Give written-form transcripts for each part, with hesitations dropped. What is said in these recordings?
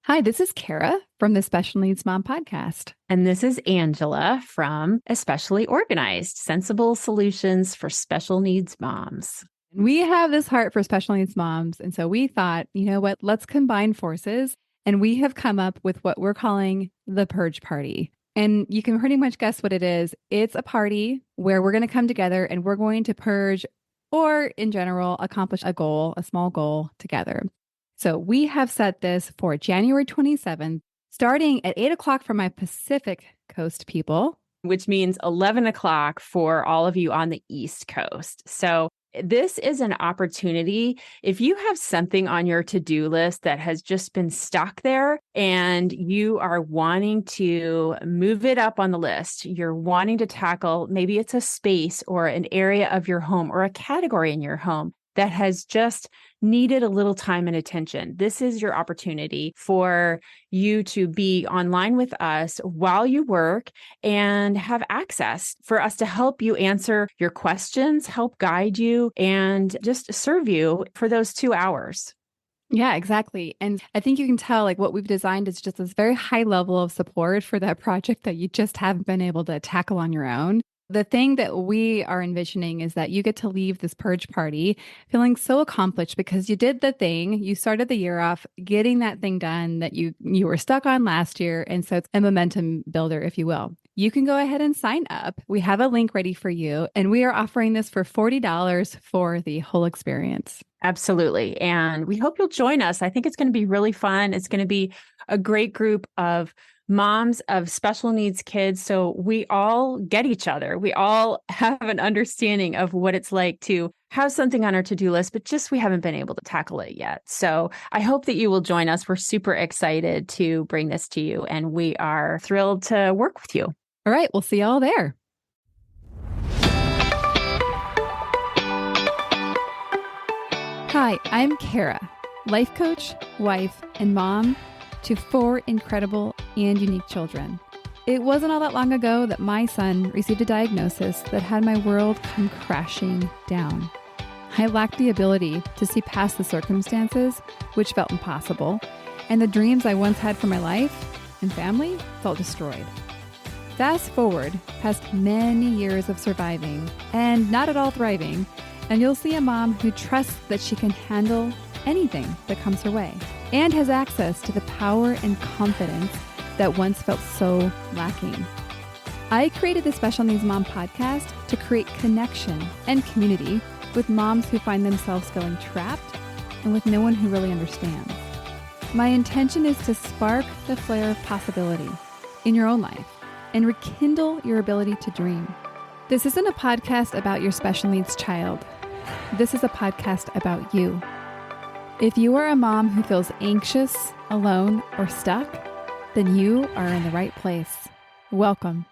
Hi, this is Kara from the Special Needs Mom podcast. And this is Angela from Especially Organized, Sensible Solutions for Special Needs Moms. We have this heart for special needs moms. And so we thought, you know what, let's combine forces. And we have come up with what we're calling the Purge Party. And you can pretty much guess what it is. It's a party where we're going to come together and we're going to purge, or in general, accomplish a goal, a small goal together. So we have set this for January 27th, starting at 8 o'clock for my Pacific Coast people. Which means 11 o'clock for all of you on the East Coast. So this is an opportunity. If you have something on your to-do list that has just been stuck there and you are wanting to move it up on the list, you're wanting to tackle, maybe it's a space or an area of your home or a category in your home that has just needed a little time and attention. This is your opportunity for you to be online with us while you work and have access for us to help you answer your questions, help guide you, and just serve you for those 2 hours. Yeah, exactly. And I think you can tell like what we've designed is just this very high level of support for that project that you just haven't been able to tackle on your own. The thing that we are envisioning is that you get to leave this purge party feeling so accomplished because you did the thing. You started the year off getting that thing done that you were stuck on last year. And so it's a momentum builder, if you will. You can go ahead and sign up. We have a link ready for you. And we are offering this for $40 for the whole experience. Absolutely. And we hope you'll join us. I think it's going to be really fun. It's going to be a great group of moms of special needs kids. So we all get each other. We all have an understanding of what it's like to have something on our to-do list, but just we haven't been able to tackle it yet. So I hope that you will join us. We're super excited to bring this to you, and we are thrilled to work with you. All right. We'll see you all there. Hi, I'm Kara, life coach, wife, and mom to 4 incredible and unique children. It wasn't all that long ago that my son received a diagnosis that had my world come crashing down. I lacked the ability to see past the circumstances, which felt impossible, and the dreams I once had for my life and family felt destroyed. Fast forward past many years of surviving and not at all thriving, and you'll see a mom who trusts that she can handle anything that comes her way and has access to the power and confidence that once felt so lacking. I created the Special Needs Mom podcast to create connection and community with moms who find themselves feeling trapped and with no one who really understands. My intention is to spark the flare of possibility in your own life and rekindle your ability to dream. This isn't a podcast about your special needs child. This is a podcast about you. If you are a mom who feels anxious, alone, or stuck, then you are in the right place. Welcome.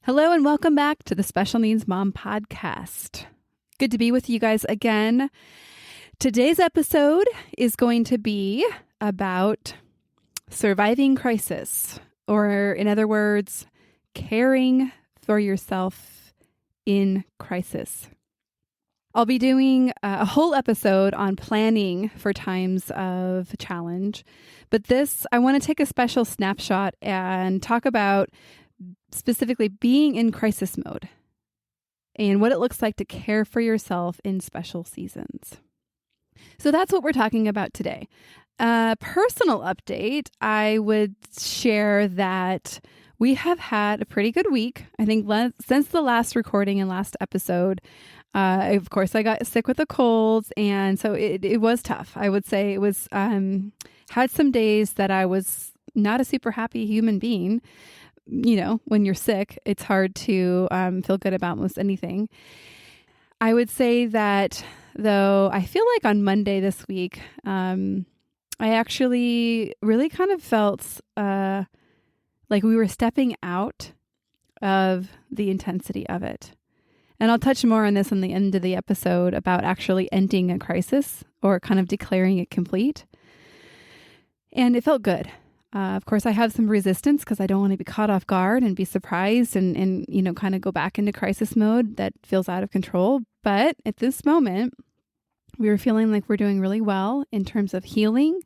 Hello and welcome back to the Special Needs Mom podcast. Good to be with you guys again. Today's episode is going to be about surviving crisis, or in other words, caring for yourself in crisis. I'll be doing a whole episode on planning for times of challenge, but I want to take a special snapshot and talk about specifically being in crisis mode and what it looks like to care for yourself in special seasons. So that's what we're talking about today. Personal update, I would share that we have had a pretty good week. I think since the last recording and last episode. Of course, I got sick with a cold, and so it was tough. I would say it was, had some days that I was not a super happy human being. You know, when you're sick, it's hard to feel good about almost anything. I would say that, though, I feel like on Monday this week, I actually really kind of felt like we were stepping out of the intensity of it. And I'll touch more on this in the end of the episode about actually ending a crisis or kind of declaring it complete. And it felt good. Of course, I have some resistance because I don't want to be caught off guard and be surprised and kind of go back into crisis mode that feels out of control. But at this moment, we were feeling like we're doing really well in terms of healing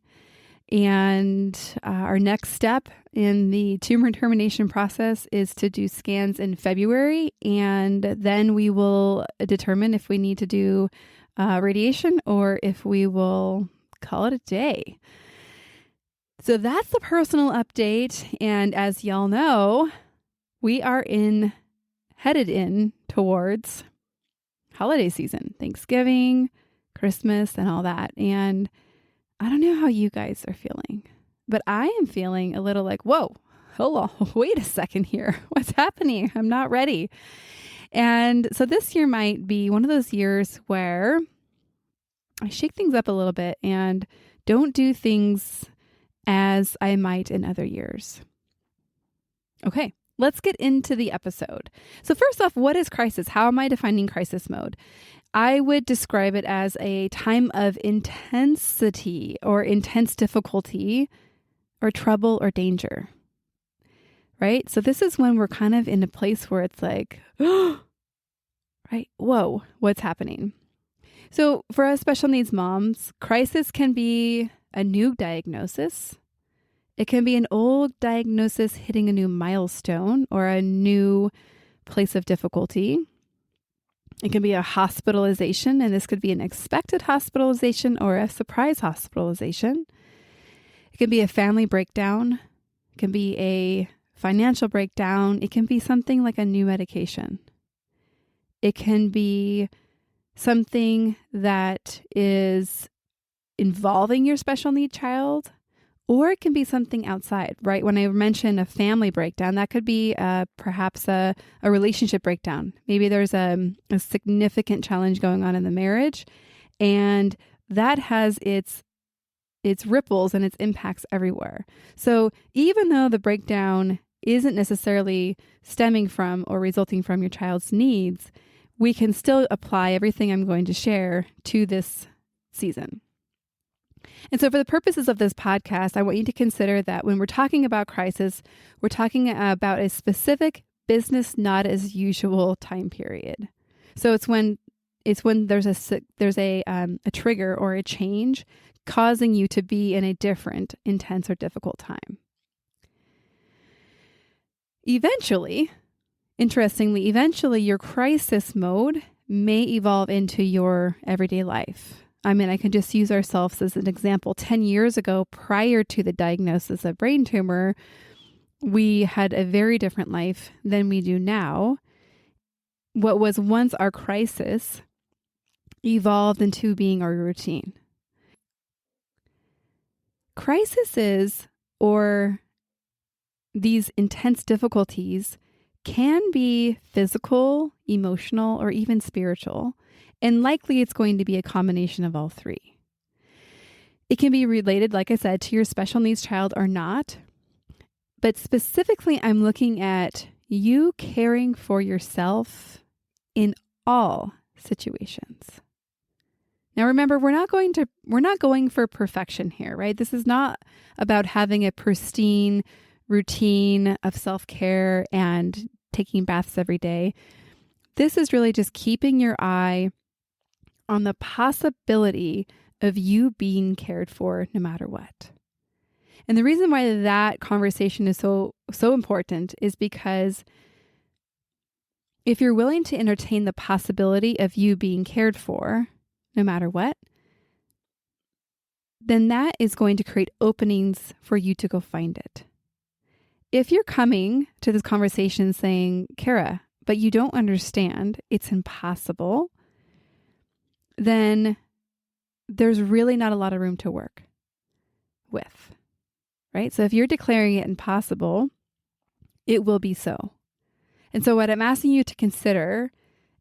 And our next step in the tumor termination process is to do scans in February. And then we will determine if we need to do radiation or if we will call it a day. So that's the personal update. And as y'all know, we are headed in towards holiday season, Thanksgiving, Christmas, and all that. And I don't know how you guys are feeling, but I am feeling a little like, whoa, hold on, wait a second here. What's happening? I'm not ready. And so this year might be one of those years where I shake things up a little bit and don't do things as I might in other years. Okay, let's get into the episode. So first off, what is crisis? How am I defining crisis mode? I would describe it as a time of intensity or intense difficulty or trouble or danger, right? So this is when we're kind of in a place where it's like, right? Whoa, what's happening? So for us special needs moms, crisis can be a new diagnosis. It can be an old diagnosis hitting a new milestone or a new place of difficulty. It can be a hospitalization, and this could be an expected hospitalization or a surprise hospitalization. It can be a family breakdown. It can be a financial breakdown. It can be something like a new medication. It can be something that is involving your special need child, or it can be something outside, right? When I mention a family breakdown, that could be perhaps a relationship breakdown. Maybe there's a significant challenge going on in the marriage, and that has its ripples and its impacts everywhere. So even though the breakdown isn't necessarily stemming from or resulting from your child's needs, we can still apply everything I'm going to share to this season. And so for the purposes of this podcast, I want you to consider that when we're talking about crisis, we're talking about a specific business not as usual time period. So it's when there's a trigger or a change causing you to be in a different, intense, or difficult time. Interestingly, your crisis mode may evolve into your everyday life. I mean, I can just use ourselves as an example. 10 years ago, prior to the diagnosis of brain tumor, we had a very different life than we do now. What was once our crisis evolved into being our routine. Crises or these intense difficulties can be physical, emotional, or even spiritual. And likely it's going to be a combination of all three. It can be related, like I said, to your special needs child or not. But specifically, I'm looking at you caring for yourself in all situations. Now, remember, we're not going for perfection here, right? This is not about having a pristine routine of self-care and taking baths every day. This is really just keeping your eye on the possibility of you being cared for no matter what. And the reason why that conversation is so important is because if you're willing to entertain the possibility of you being cared for no matter what, then that is going to create openings for you to go find it. If you're coming to this conversation saying, Kara, but you don't understand, it's impossible, then there's really not a lot of room to work with, right? So if you're declaring it impossible, it will be so. And so what I'm asking you to consider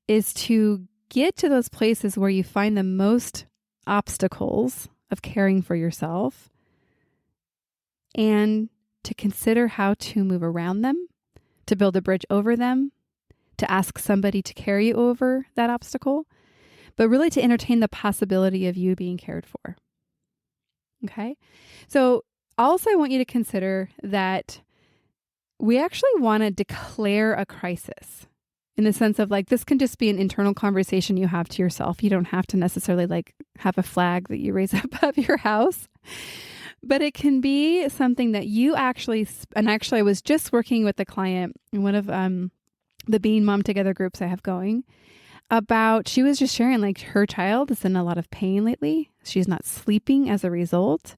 is to get to those places where you find the most obstacles of caring for yourself and to consider how to move around them, to build a bridge over them, to ask somebody to carry you over that obstacle, but really to entertain the possibility of you being cared for. Okay? So also I want you to consider that we actually want to declare a crisis in the sense of like, this can just be an internal conversation you have to yourself. You don't have to necessarily like have a flag that you raise up above your house. But it can be something that you actually, and actually I was just working with a client in one of the Being Mom Together groups I have going about, she was just sharing like her child is in a lot of pain lately. She's not sleeping as a result.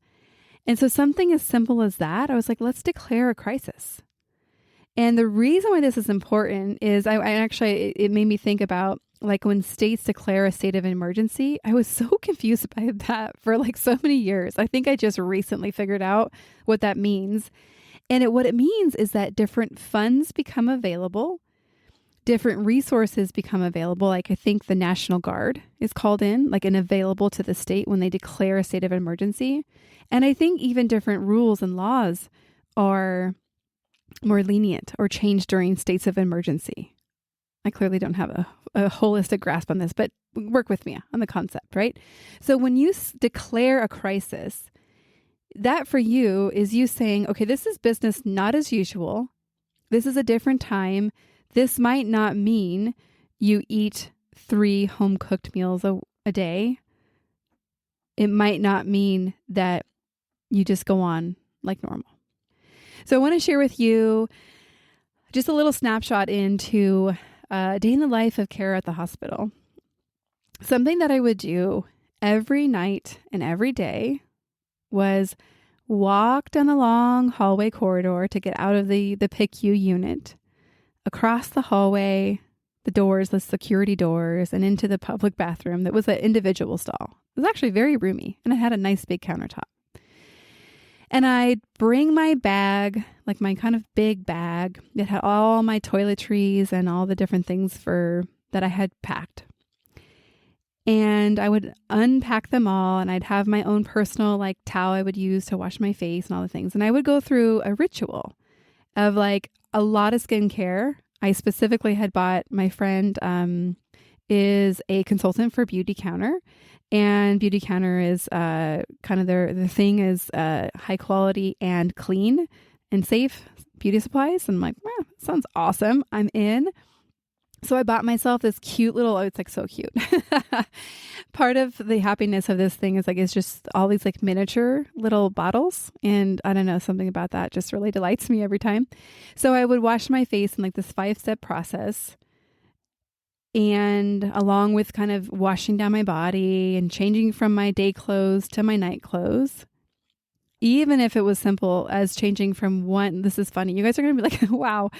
And so something as simple as that, I was like, let's declare a crisis. And the reason why this is important is I actually, it made me think about like when states declare a state of emergency. I was so confused by that for like so many years. I think I just recently figured out what that means. And what it means is that different funds become available, different resources become available. Like I think the National Guard is called in, like and available to the state when they declare a state of emergency. And I think even different rules and laws are more lenient or changed during states of emergency. I clearly don't have a holistic grasp on this, but work with me on the concept, right? So when you declare a crisis, that for you is you saying, okay, this is business not as usual. This is a different time. This might not mean you eat 3 home-cooked meals a day. It might not mean that you just go on like normal. So I want to share with you just a little snapshot into a day in the life of Kara at the hospital. Something that I would do every night and every day was walk down the long hallway corridor to get out of the PICU unit, across the hallway, the doors, the security doors, and into the public bathroom that was an individual stall. It was actually very roomy, and it had a nice big countertop. And I'd bring my bag, like my kind of big bag that had all my toiletries and all the different things that I had packed. And I would unpack them all, and I'd have my own personal like towel I would use to wash my face and all the things. And I would go through a ritual of like a lot of skincare. I specifically had bought, my friend is a consultant for Beauty Counter. And Beauty Counter is kind of the thing is high quality and clean and safe beauty supplies. And I'm like, wow, sounds awesome. I'm in. So I bought myself this cute little, it's like so cute. Part of the happiness of this thing is like, it's just all these like miniature little bottles. And I don't know, something about that just really delights me every time. So I would wash my face in like this 5-step process. And along with kind of washing down my body and changing from my day clothes to my night clothes, even if it was simple as changing from one, this is funny. You guys are going to be like, wow.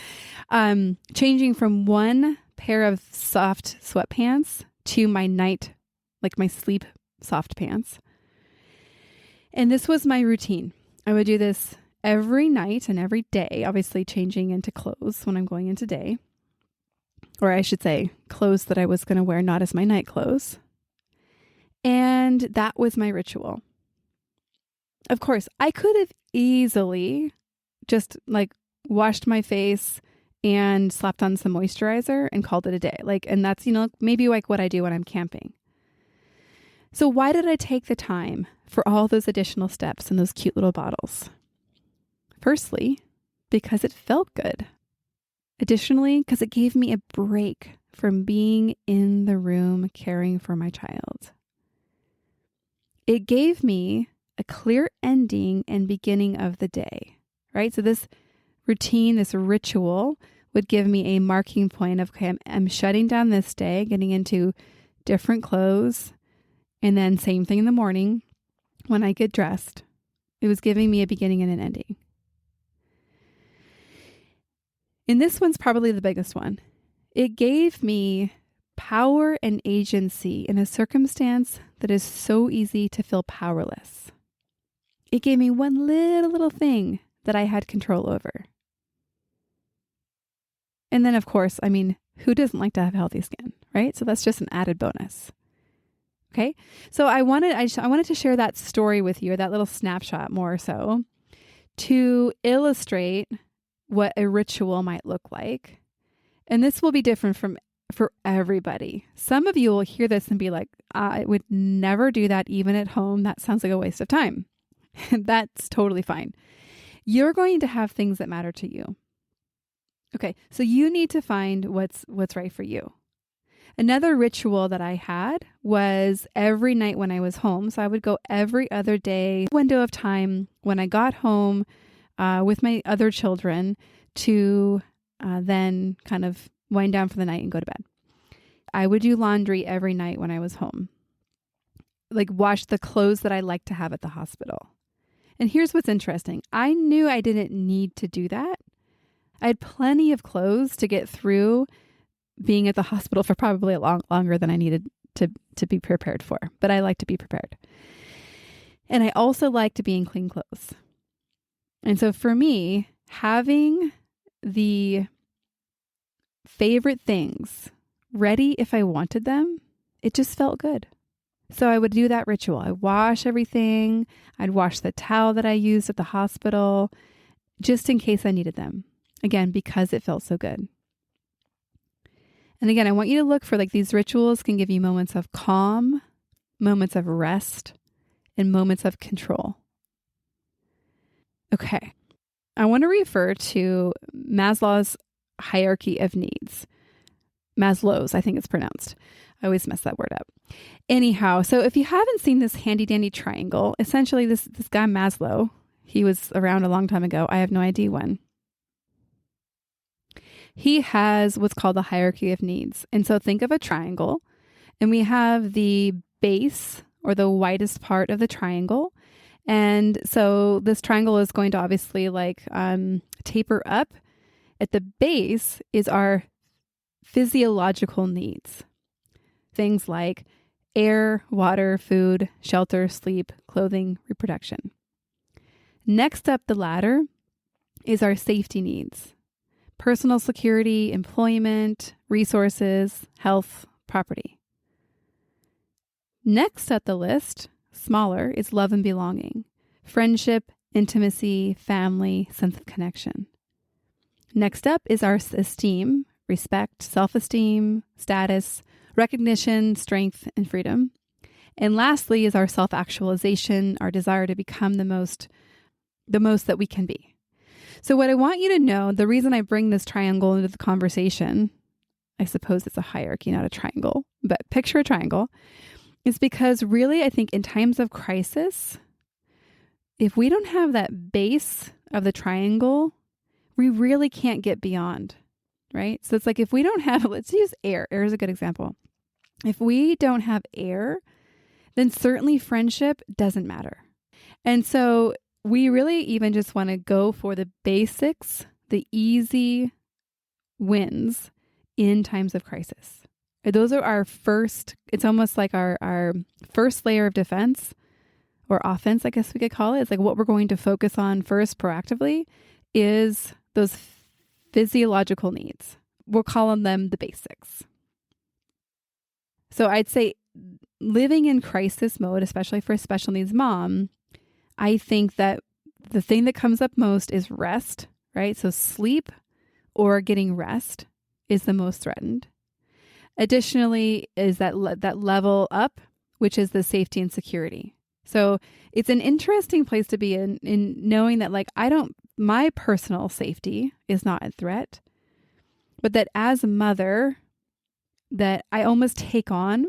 Changing from one pair of soft sweatpants to my night, like my sleep soft pants. And this was my routine. I would do this every night and every day, obviously changing into clothes when I'm going into day. Or I should say clothes that I was going to wear, not as my night clothes. And that was my ritual. Of course, I could have easily just like washed my face and slapped on some moisturizer and called it a day. And that's, maybe like what I do when I'm camping. So why did I take the time for all those additional steps and those cute little bottles? Firstly, because it felt good. Additionally, because it gave me a break from being in the room caring for my child. It gave me a clear ending and beginning of the day, right? So this routine, this ritual would give me a marking point of, okay, I'm shutting down this day, getting into different clothes, and then same thing in the morning when I get dressed. It was giving me a beginning and an ending. And this one's probably the biggest one. It gave me power and agency in a circumstance that is so easy to feel powerless. It gave me one little thing that I had control over. And then, of course, who doesn't like to have healthy skin, right? So that's just an added bonus. Okay. So I wanted to share that story with you, that little snapshot more so, to illustrate what a ritual might look like. And this will be different for everybody. Some of you will hear this and be like, I would never do that even at home. That sounds like a waste of time. That's totally fine. You're going to have things that matter to you. Okay, so you need to find what's right for you. Another ritual that I had was every night when I was home. So I would go every other day, window of time when I got home with my other children to then kind of wind down for the night and go to bed. I would do laundry every night when I was home, like wash the clothes that I like to have at the hospital. And here's what's interesting. I knew I didn't need to do that. I had plenty of clothes to get through being at the hospital for probably a lot longer than I needed to be prepared for. But I like to be prepared. And I also like to be in clean clothes. And so for me, having the favorite things ready if I wanted them, it just felt good. So I would do that ritual. I wash everything. I'd wash the towel that I used at the hospital just in case I needed them. Again, because it felt so good. And again, I want you to look for like these rituals can give you moments of calm, moments of rest, and moments of control. Okay. I want to refer to Maslow's hierarchy of needs. Maslow's, I think it's pronounced. I always mess that word up. Anyhow, so if you haven't seen this handy dandy triangle, essentially this guy Maslow, he was around a long time ago. I have no idea when. He has what's called the hierarchy of needs. And so think of a triangle, and we have the base or the widest part of the triangle. And so this triangle is going to obviously taper up. At the base is our physiological needs. Things like air, water, food, shelter, sleep, clothing, reproduction. Next up the ladder is our safety needs. Personal security, employment, resources, health, property. Next up the list, smaller, is love and belonging. Friendship, intimacy, family, sense of connection. Next up is our esteem, respect, self-esteem, status, recognition, strength, and freedom. And lastly is our self-actualization, our desire to become the most that we can be. So what I want you to know, the reason I bring this triangle into the conversation, I suppose it's a hierarchy, not a triangle, but picture a triangle, is because really I think in times of crisis, if we don't have that base of the triangle, we really can't get beyond, right? So it's like if we don't have, let's use air. Air is a good example. If we don't have air, then certainly friendship doesn't matter. And so we really even just want to go for the basics, the easy wins in times of crisis. Those are our first, it's almost like our first layer of defense or offense, I guess we could call it. It's like what we're going to focus on first proactively is those physiological needs. We'll call them the basics. So I'd say living in crisis mode, especially for a special needs mom, I think that the thing that comes up most is rest, right? So sleep or getting rest is the most threatened. Additionally, is that level up, which is the safety and security. So it's an interesting place to be in knowing that my personal safety is not at threat, but that as a mother, that I almost take on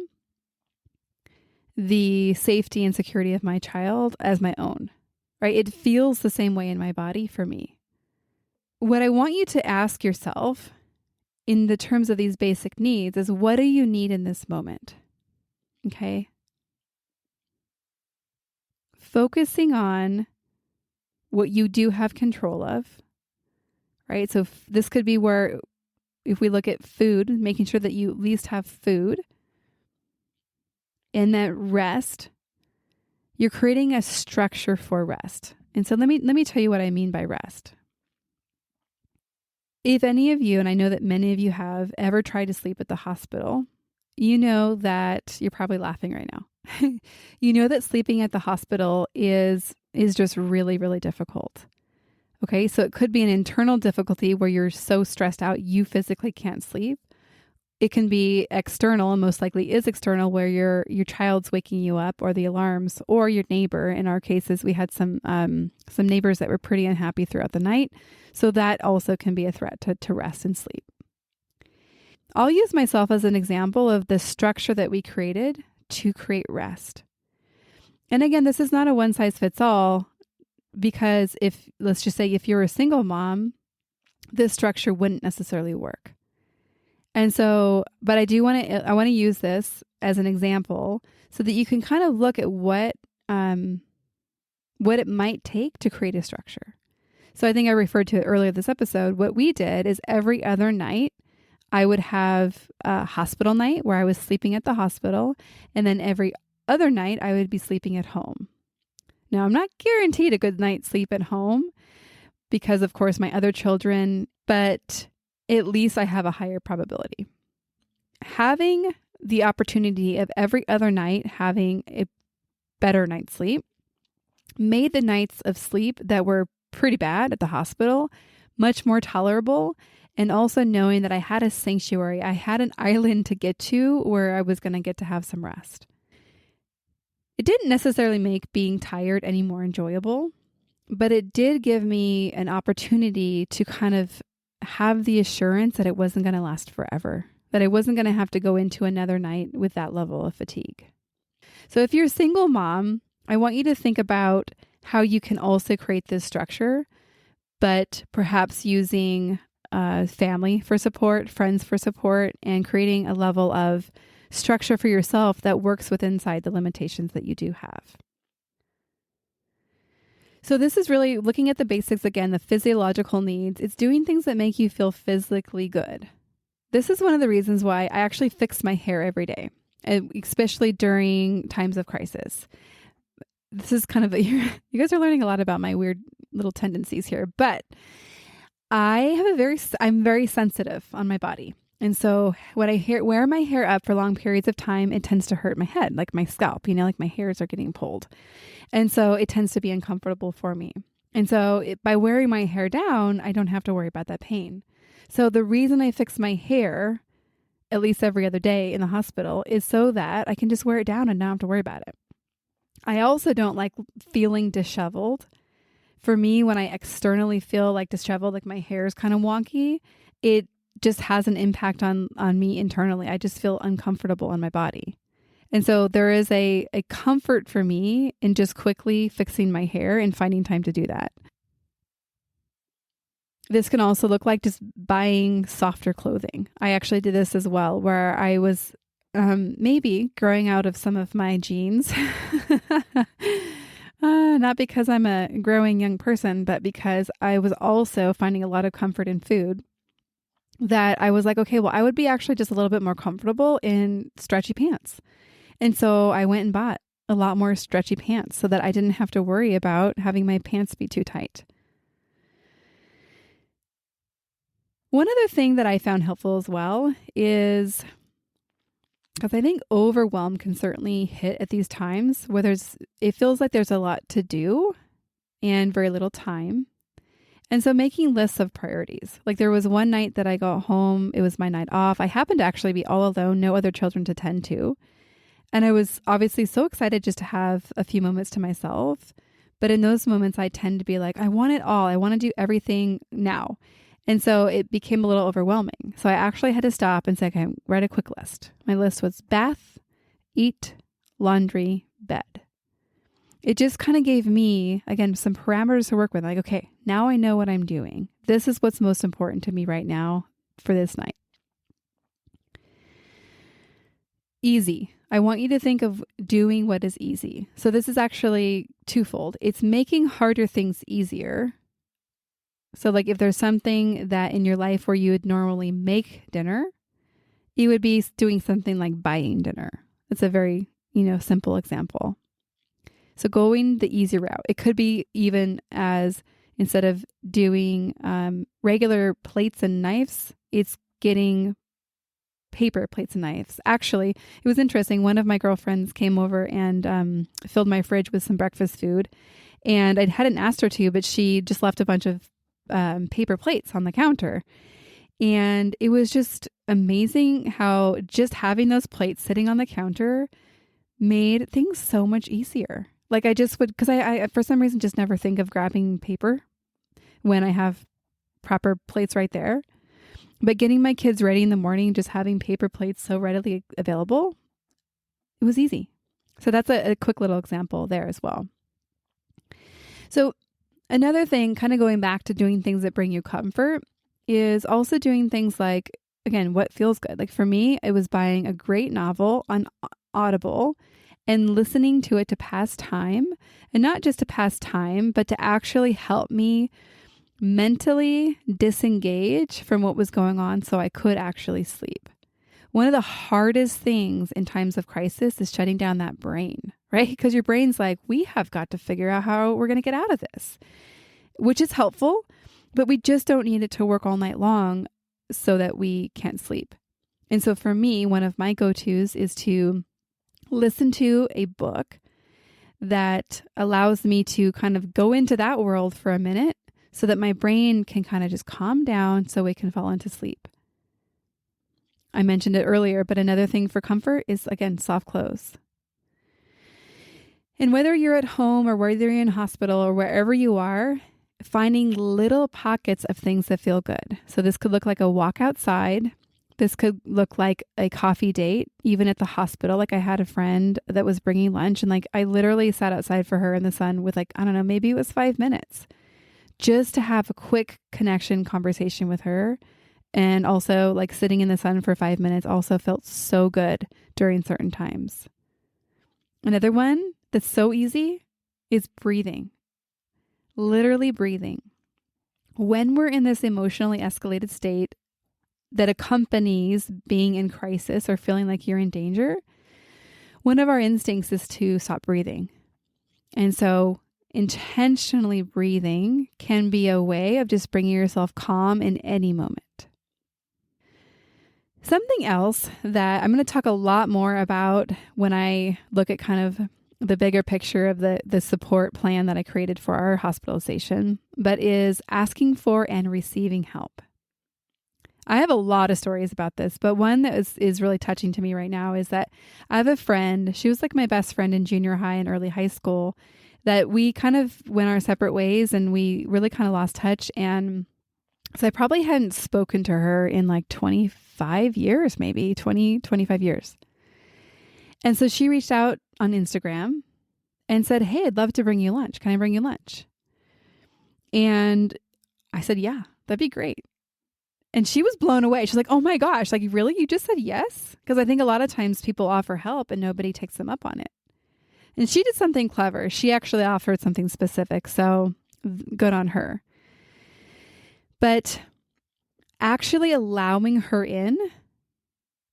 the safety and security of my child as my own, right? It feels the same way in my body for me. What I want you to ask yourself in the terms of these basic needs is, what do you need in this moment? Okay. Focusing on what you do have control of, right? So this could be where, if we look at food, making sure that you at least have food, and that rest, you're creating a structure for rest. And so let me tell you what I mean by rest. If any of you, and I know that many of you have ever tried to sleep at the hospital, you know that you're probably laughing right now. You know that sleeping at the hospital is just really, really difficult. Okay, so it could be an internal difficulty where you're so stressed out you physically can't sleep. It can be external, and most likely is external, where your child's waking you up, or the alarms, or your neighbor. In our cases, we had some neighbors that were pretty unhappy throughout the night. So that also can be a threat to rest and sleep. I'll use myself as an example of the structure that we created to create rest. And again, this is not a one size fits all, because let's just say if you're a single mom, this structure wouldn't necessarily work. And so, but I want to use this as an example so that you can kind of look at what it might take to create a structure. So I think I referred to it earlier this episode. What we did is every other night, I would have a hospital night where I was sleeping at the hospital. And then every other night, I would be sleeping at home. Now, I'm not guaranteed a good night's sleep at home because, of course, my other children, but at least I have a higher probability. Having the opportunity of every other night having a better night's sleep made the nights of sleep that were pretty bad at the hospital much more tolerable. And also knowing that I had a sanctuary, I had an island to get to where I was going to get to have some rest. It didn't necessarily make being tired any more enjoyable, but it did give me an opportunity to kind of have the assurance that it wasn't going to last forever, that I wasn't going to have to go into another night with that level of fatigue. So if you're a single mom, I want you to think about how you can also create this structure, but perhaps using family for support, friends for support, and creating a level of structure for yourself that works with inside the limitations that you do have. So this is really looking at the basics again, the physiological needs. It's doing things that make you feel physically good. This is one of the reasons why I actually fix my hair every day, especially during times of crisis. This is kind of you guys are learning a lot about my weird little tendencies here, but I'm very sensitive on my body. And so when I wear my hair up for long periods of time, it tends to hurt my head, like my scalp, like my hairs are getting pulled. And so it tends to be uncomfortable for me. And so by wearing my hair down, I don't have to worry about that pain. So the reason I fix my hair at least every other day in the hospital is so that I can just wear it down and not have to worry about it. I also don't like feeling disheveled. For me, when I externally feel like disheveled, like my hair is kind of wonky, it just has an impact on me internally. I just feel uncomfortable in my body. And so there is a comfort for me in just quickly fixing my hair and finding time to do that. This can also look like just buying softer clothing. I actually did this as well, where I was maybe growing out of some of my jeans. Not because I'm a growing young person, but because I was also finding a lot of comfort in food, that I was like, okay, well, I would be actually just a little bit more comfortable in stretchy pants. And so I went and bought a lot more stretchy pants so that I didn't have to worry about having my pants be too tight. One other thing that I found helpful as well is, because I think overwhelm can certainly hit at these times where it feels like there's a lot to do and very little time. And so making lists of priorities. Like there was one night that I got home, it was my night off. I happened to actually be all alone, no other children to tend to. And I was obviously so excited just to have a few moments to myself. But in those moments, I tend to be like, I want it all. I want to do everything now. And so it became a little overwhelming. So I actually had to stop and say, okay, write a quick list. My list was bath, eat, laundry, bed. It just kind of gave me, again, some parameters to work with. Like, okay, now I know what I'm doing. This is what's most important to me right now for this night. Easy. I want you to think of doing what is easy. So this is actually twofold. It's making harder things easier. So like if there's something that in your life where you would normally make dinner, it would be doing something like buying dinner. It's a very, simple example. So going the easy route. It could be even as instead of doing regular plates and knives, it's getting paper plates and knives. Actually, it was interesting. One of my girlfriends came over and filled my fridge with some breakfast food. And I hadn't asked her to, but she just left a bunch of paper plates on the counter. And it was just amazing how just having those plates sitting on the counter made things so much easier. Like I just would, because I for some reason just never think of grabbing paper when I have proper plates right there. But getting my kids ready in the morning, just having paper plates so readily available, it was easy. So that's a quick little example there as well. So another thing, kind of going back to doing things that bring you comfort, is also doing things like, again, what feels good. Like for me, it was buying a great novel on Audible and listening to it to pass time, and not just to pass time, but to actually help me mentally disengage from what was going on so I could actually sleep. One of the hardest things in times of crisis is shutting down that brain, right? Because your brain's like, we have got to figure out how we're going to get out of this, which is helpful, but we just don't need it to work all night long so that we can't sleep. And so for me, one of my go-tos is to listen to a book that allows me to kind of go into that world for a minute so that my brain can kind of just calm down so it can fall into sleep. I mentioned it earlier, but another thing for comfort is, again, soft clothes. And whether you're at home or whether you're in hospital or wherever you are, finding little pockets of things that feel good. So this could look like a walk outside. This could look like a coffee date, even at the hospital. Like I had a friend that was bringing lunch and like I literally sat outside for her in the sun with like, I don't know, maybe it was 5 minutes just to have a quick connection conversation with her. And also like sitting in the sun for 5 minutes also felt so good during certain times. Another one that's so easy is breathing. Literally breathing. When we're in this emotionally escalated state that accompanies being in crisis or feeling like you're in danger, one of our instincts is to stop breathing. And so intentionally breathing can be a way of just bringing yourself calm in any moment. Something else that I'm going to talk a lot more about when I look at kind of the bigger picture of the support plan that I created for our hospitalization, but is asking for and receiving help. I have a lot of stories about this, but one that is really touching to me right now is that I have a friend, she was like my best friend in junior high and early high school, that we kind of went our separate ways and we really kind of lost touch. And so I probably hadn't spoken to her in like 25 years, maybe 25 years. And so she reached out on Instagram and said, hey, I'd love to bring you lunch. Can I bring you lunch? And I said, yeah, that'd be great. And she was blown away. She's like, oh my gosh, like really? You just said yes? Because I think a lot of times people offer help and nobody takes them up on it. And she did something clever. She actually offered something specific. So good on her. But actually allowing her in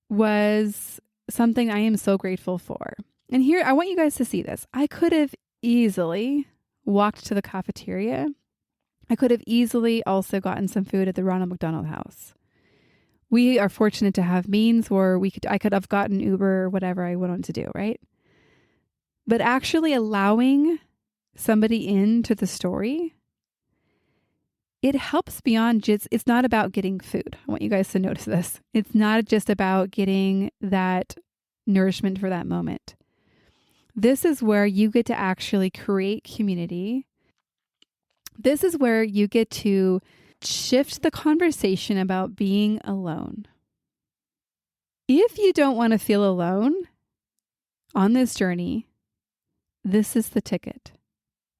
was something I am so grateful for. And here, I want you guys to see this. I could have easily walked to the cafeteria. I could have easily also gotten some food at the Ronald McDonald House. We are fortunate to have means where I could have gotten Uber or whatever I wanted to do, right? But actually allowing somebody into the story, it helps beyond just, it's not about getting food. I want you guys to notice this. It's not just about getting that nourishment for that moment. This is where you get to actually create community. This is where you get to shift the conversation about being alone. If you don't want to feel alone on this journey, this is the ticket.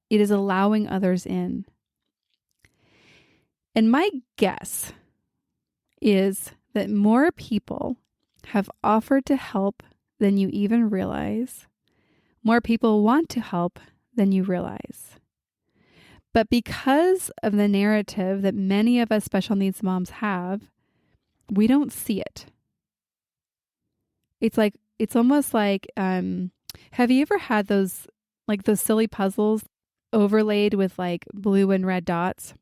It is allowing others in. And my guess is that more people have offered to help than you even realize. More people want to help than you realize. But because of the narrative that many of us special needs moms have, we don't see it. It's almost like, have you ever had those silly puzzles overlaid with like blue and red dots?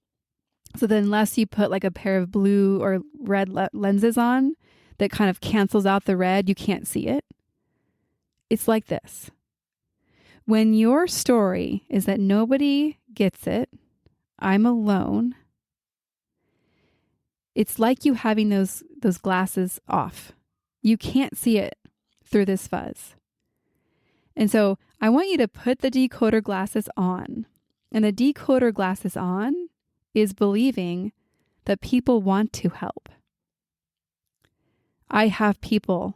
So then unless you put like a pair of blue or red lenses on that kind of cancels out the red, you can't see it. It's like this. When your story is that nobody gets it, I'm alone, it's like you having those glasses off. You can't see it through this fuzz. And so I want you to put the decoder glasses on. And the decoder glasses on is believing that people want to help. I have people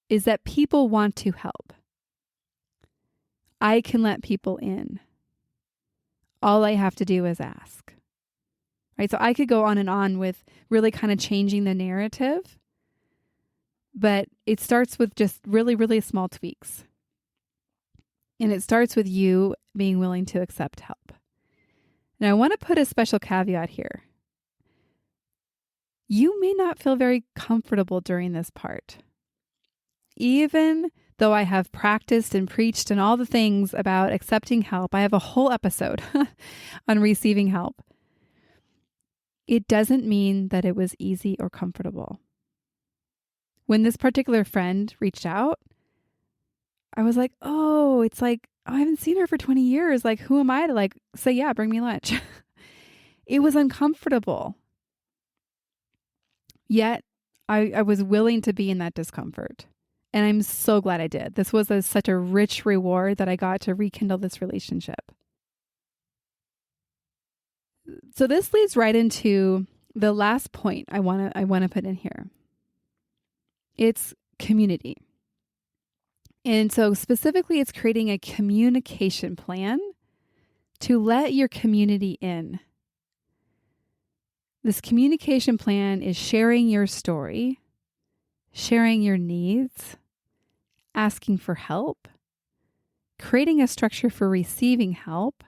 is that people want to help. I can let people in. All I have to do is ask. Right? So I could go on and on with really kind of changing the narrative, but it starts with just really, really small tweaks. And it starts with you being willing to accept help. Now, I want to put a special caveat here. You may not feel very comfortable during this part. Even though I have practiced and preached and all the things about accepting help, I have a whole episode on receiving help. It doesn't mean that it was easy or comfortable. When this particular friend reached out, I was like, I haven't seen her for 20 years. Like, who am I to say, yeah, bring me lunch? It was uncomfortable. Yet I was willing to be in that discomfort. And I'm so glad I did. This was such a rich reward that I got to rekindle this relationship. So this leads right into the last point I want to put in here. It's community. And so specifically, it's creating a communication plan to let your community in. This communication plan is sharing your story, sharing your needs, asking for help, creating a structure for receiving help,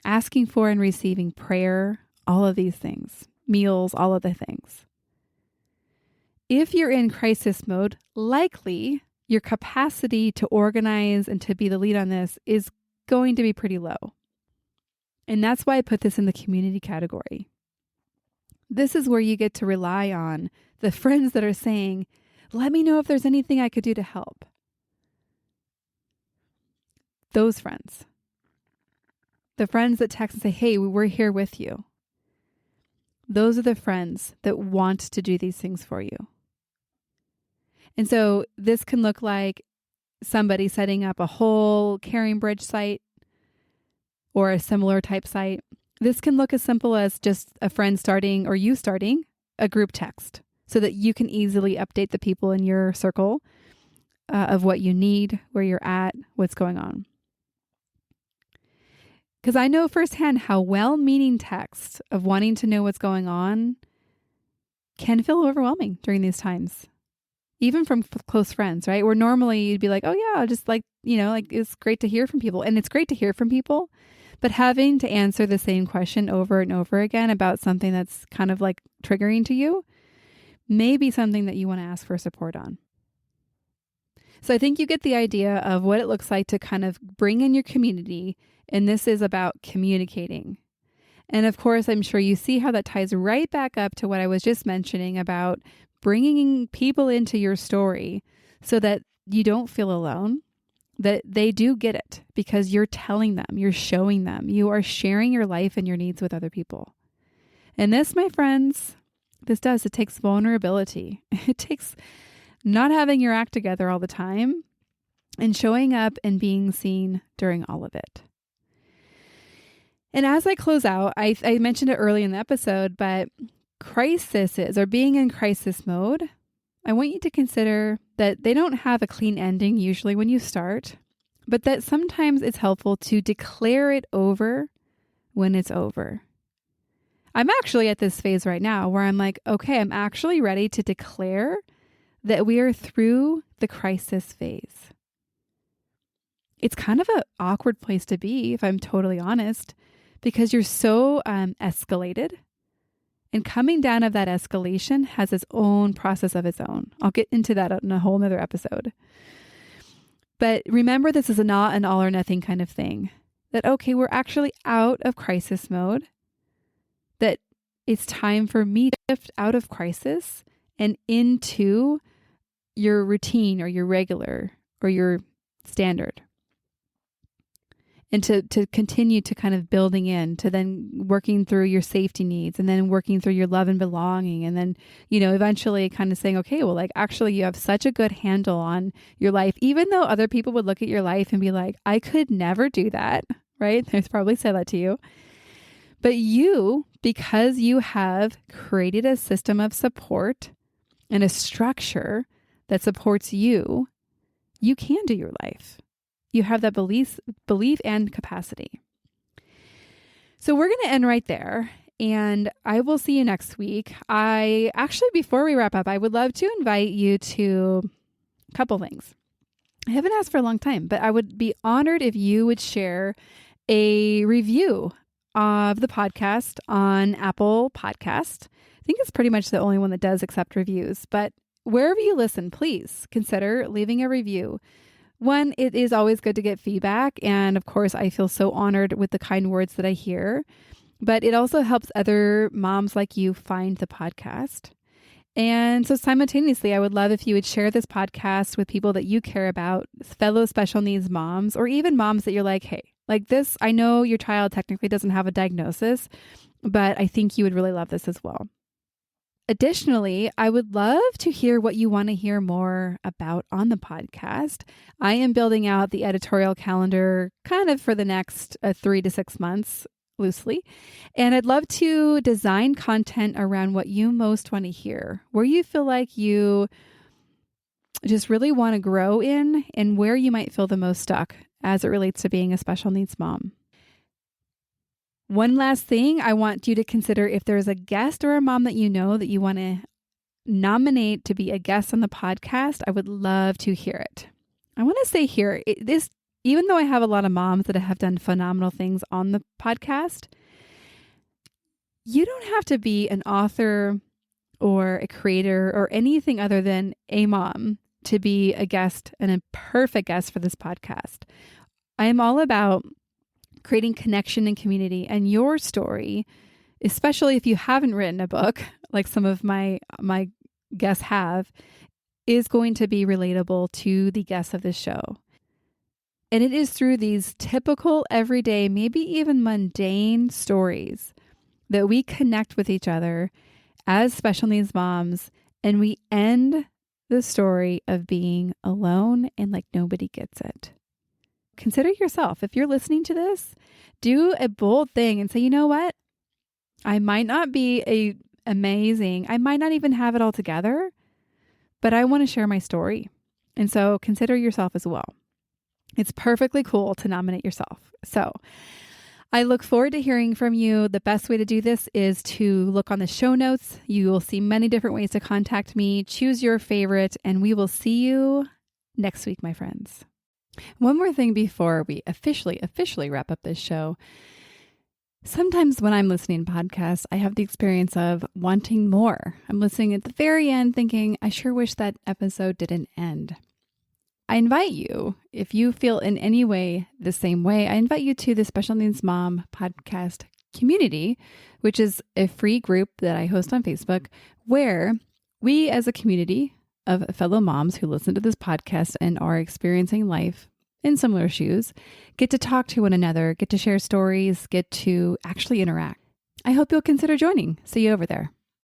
asking for and receiving prayer, all of these things, meals, all of the things. If you're in crisis mode, likely your capacity to organize and to be the lead on this is going to be pretty low. And that's why I put this in the community category. This is where you get to rely on the friends that are saying, let me know if there's anything I could do to help. Those friends. The friends that text and say, hey, we're here with you. Those are the friends that want to do these things for you. And so this can look like somebody setting up a whole Caring Bridge site or a similar type site. This can look as simple as just a friend starting or you starting a group text so that you can easily update the people in your circle of what you need, where you're at, what's going on. Because I know firsthand how well-meaning texts of wanting to know what's going on can feel overwhelming during these times. Even from close friends, right? Where normally you'd be like, oh yeah, just it's great to hear from people. And it's great to hear from people, but having to answer the same question over and over again about something that's kind of like triggering to you may be something that you want to ask for support on. So I think you get the idea of what it looks like to kind of bring in your community. And this is about communicating. And of course, I'm sure you see how that ties right back up to what I was just mentioning about bringing people into your story so that you don't feel alone, that they do get it because you're telling them, you're showing them, you are sharing your life and your needs with other people. And this, my friends, it takes vulnerability. It takes not having your act together all the time and showing up and being seen during all of it. And as I close out, I mentioned it early in the episode, but crises or being in crisis mode, I want you to consider that they don't have a clean ending usually when you start, but that sometimes it's helpful to declare it over when it's over. I'm actually at this phase right now where I'm like, okay, I'm actually ready to declare that we are through the crisis phase. It's kind of an awkward place to be, if I'm totally honest, because you're so escalated. And coming down of that escalation has its own process of its own. I'll get into that in a whole nother episode. But remember, this is not an all or nothing kind of thing. That, okay, we're actually out of crisis mode. That it's time for me to shift out of crisis and into your routine or your regular or your standard. And to continue to kind of building in, to then working through your safety needs and then working through your love and belonging. And then, eventually kind of saying, okay, well, actually you have such a good handle on your life, even though other people would look at your life and be like, I could never do that, right? They probably say that to you. But you, because you have created a system of support and a structure that supports you, you can do your life. You have that belief and capacity. So we're going to end right there. And I will see you next week. Before we wrap up, I would love to invite you to a couple things. I haven't asked for a long time, but I would be honored if you would share a review of the podcast on Apple Podcast. I think it's pretty much the only one that does accept reviews, but wherever you listen, please consider leaving a review. One, it is always good to get feedback. And of course, I feel so honored with the kind words that I hear, but it also helps other moms like you find the podcast. And so simultaneously, I would love if you would share this podcast with people that you care about, fellow special needs moms, or even moms that you're like, hey, like this, I know your child technically doesn't have a diagnosis, but I think you would really love this as well. Additionally, I would love to hear what you want to hear more about on the podcast. I am building out the editorial calendar kind of for the next 3 to 6 months, loosely. And I'd love to design content around what you most want to hear, where you feel like you just really want to grow in, and where you might feel the most stuck as it relates to being a special needs mom. One last thing, I want you to consider if there's a guest or a mom that you know that you want to nominate to be a guest on the podcast. I would love to hear it. I want to say here, even though I have a lot of moms that have done phenomenal things on the podcast, you don't have to be an author or a creator or anything other than a mom to be a guest and a perfect guest for this podcast. I am all about creating connection and community, and your story, especially if you haven't written a book like some of my guests have, is going to be relatable to the guests of this show. And it is through these typical, everyday, maybe even mundane stories that we connect with each other as special needs moms, and we end the story of being alone and like nobody gets it. Consider yourself, if you're listening to this, do a bold thing and say, you know what? I might not be amazing. I might not even have it all together, but I want to share my story. And so consider yourself as well. It's perfectly cool to nominate yourself. So I look forward to hearing from you. The best way to do this is to look on the show notes. You will see many different ways to contact me. Choose your favorite, and we will see you next week, my friends. One more thing before we officially wrap up this show. Sometimes when I'm listening to podcasts, I have the experience of wanting more. I'm listening at the very end thinking, I sure wish that episode didn't end. I invite you, if you feel in any way the same way, I invite you to the Special Needs Mom podcast community, which is a free group that I host on Facebook, where we as a community of fellow moms who listen to this podcast and are experiencing life in similar shoes, get to talk to one another, get to share stories, get to actually interact. I hope you'll consider joining. See you over there.